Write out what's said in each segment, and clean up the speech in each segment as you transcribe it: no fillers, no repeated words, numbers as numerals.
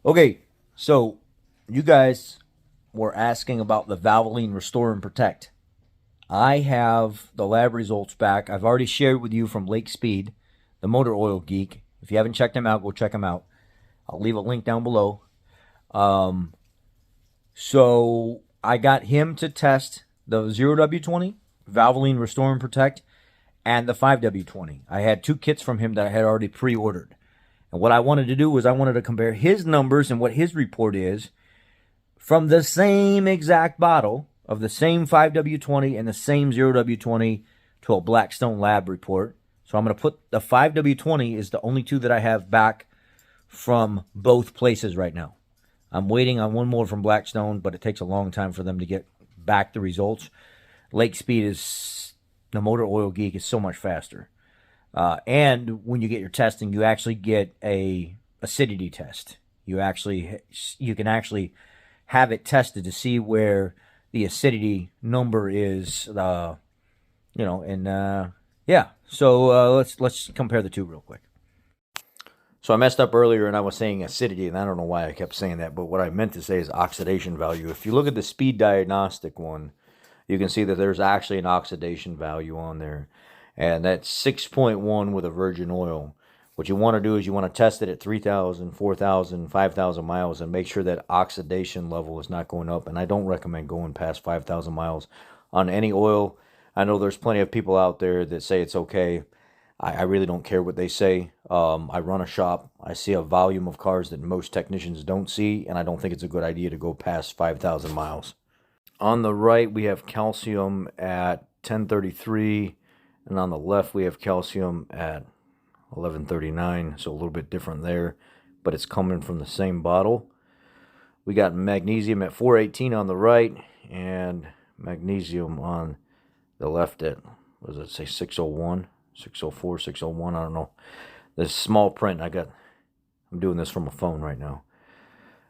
Okay, so you guys were asking about the Valvoline Restore and Protect. I have the lab results back. I've already shared with you from Lake Speed, the motor oil geek. If you haven't checked him out, go check him out. I'll leave a link down below. Um, so I got him to test the 0W20, Valvoline Restore and Protect, and the 5W20. I had two kits from him that I had already pre-ordered. And what I wanted to do was I wanted to compare his numbers and what his report is from the same exact bottle of the same 5W20 and the same 0W20 to a Blackstone lab report. So I'm going to put the 5W20 is the only two that I have back from both places right now. I'm waiting on one more from Blackstone, but it takes a long time for them to get back the results. Lake Speed is, the motor oil geek is so much faster. And when you get your testing, you actually get a acidity test. You can actually have it tested to see where the acidity number is. Yeah. So let's compare the two real quick. So I messed up earlier and I was saying acidity, and I don't know why I kept saying that, but what I meant to say is oxidation value. If you look at the speed diagnostic one, you can see that there's actually an oxidation value on there. And that's 6.1 with a virgin oil. What you want to do is you want to test it at 3,000, 4,000, 5,000 miles and make sure that oxidation level is not going up. And I don't recommend going past 5,000 miles on any oil. I know there's plenty of people out there that say it's okay. I really don't care what they say. I run a shop. I see a volume of cars that most technicians don't see, and I don't think it's a good idea to go past 5,000 miles. On the right, we have calcium at 1033, and on the left, we have calcium at 1139, so a little bit different there, but it's coming from the same bottle. We got magnesium at 418 on the right, and magnesium on the left at, what does it say, 601, 604, 601, I don't know. This small print, I'm doing this from a phone right now.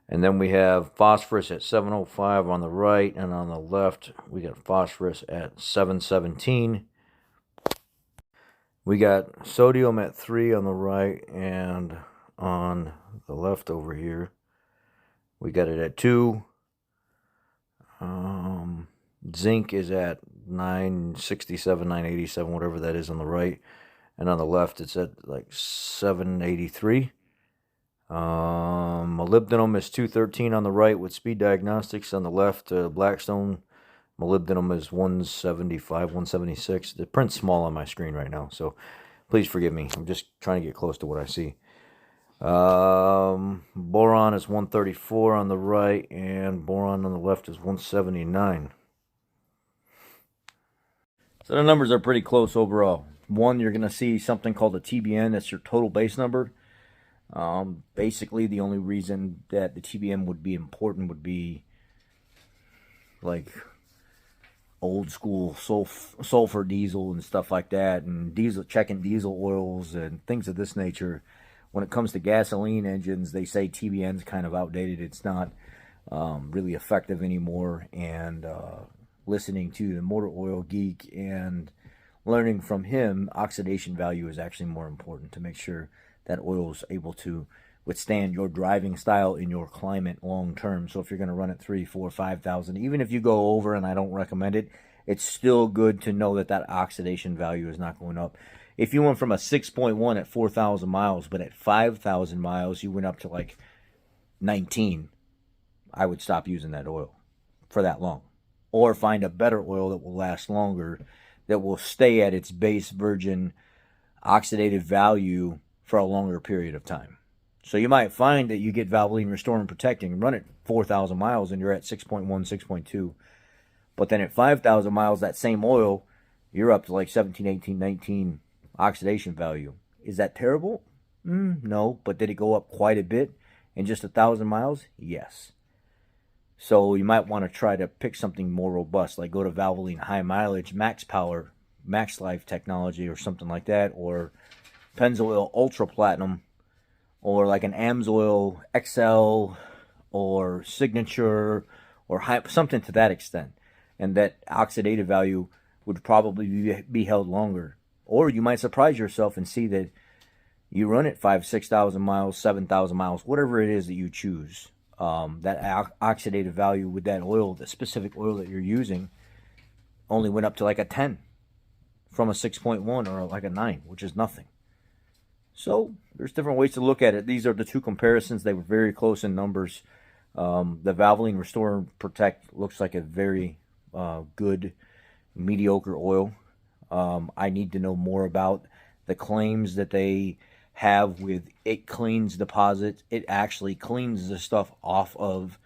And then we have phosphorus at 705 on the right, and on the left, we got phosphorus at 717. We got sodium at 3 on the right, and on the left over here, we got it at 2. Zinc is at 967, 987, whatever that is on the right. And on the left, it's at like 783. Molybdenum is 213 on the right with speed diagnostics. On the left, Blackstone molybdenum is 175, 176. The print's small on my screen right now, so please forgive me. I'm just trying to get close to what I see. Boron is 134 on the right, and boron on the left is 179. So the numbers are pretty close overall. One, you're going to see something called a TBN. That's your total base number. Basically, the only reason that the TBN would be important would be like old school sulfur diesel and stuff like that, and checking diesel oils and things of this nature. When it comes to gasoline engines, they say TBN's kind of outdated. It's not really effective anymore. And listening to the motor oil geek and learning from him, oxidation value is actually more important to make sure that oil is able to withstand your driving style in your climate long term. So if you're going to run it 3, 4, 5,000, even if you go over, and I don't recommend it, it's still good to know that that oxidation value is not going up. If you went from a 6.1 at 4,000 miles, but at 5,000 miles you went up to like 19, I would stop using that oil for that long. Or find a better oil that will last longer, that will stay at its base virgin oxidative value for a longer period of time. So you might find that you get Valvoline Restore and Protecting, run it 4,000 miles, and you're at 6.1, 6.2. But then at 5,000 miles, that same oil, you're up to like 17, 18, 19 oxidation value. Is that terrible? No. But did it go up quite a bit in just 1,000 miles? Yes. So you might want to try to pick something more robust, like go to Valvoline High Mileage, Max Power, Max Life technology, or something like that, or Pennzoil Ultra Platinum, or like an AMSOIL XL, or Signature, or something to that extent. And that oxidative value would probably be held longer. Or you might surprise yourself and see that You run it 5,000, 6,000 miles, 7,000 miles, whatever it is that you choose. That oxidative value with that oil, the specific oil that you're using, only went up to like a 10 from a 6.1 or like a 9, which is nothing. So there's different ways to look at it. These are the two comparisons. They were very close in numbers. The Valvoline Restore and Protect looks like a very good, mediocre oil. I need to know more about the claims that they have with it cleans deposits. It actually cleans the stuff off of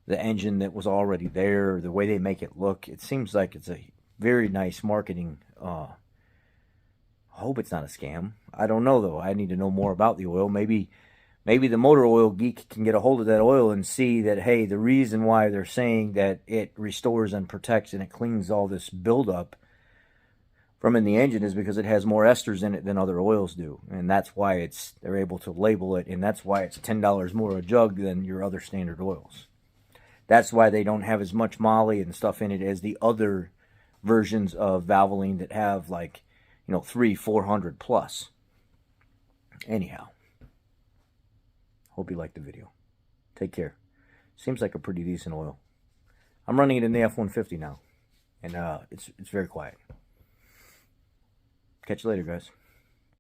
the engine that was already there. The way they make it look, it seems like it's a very nice marketing. I hope it's not a scam. I don't know though. I need to know more about the oil. Maybe the motor oil geek can get a hold of that oil and see that, hey, the reason why they're saying that it restores and protects and it cleans all this buildup from in the engine is because it has more esters in it than other oils do. And that's why they're able to label it, and that's why it's $10 more a jug than your other standard oils. That's why they don't have as much moly and stuff in it as the other versions of Valvoline that have like, 300-400 plus. Anyhow, hope you liked the video. Take care. Seems like a pretty decent oil. I'm running it in the F-150 now, and it's very quiet. Catch you later, guys.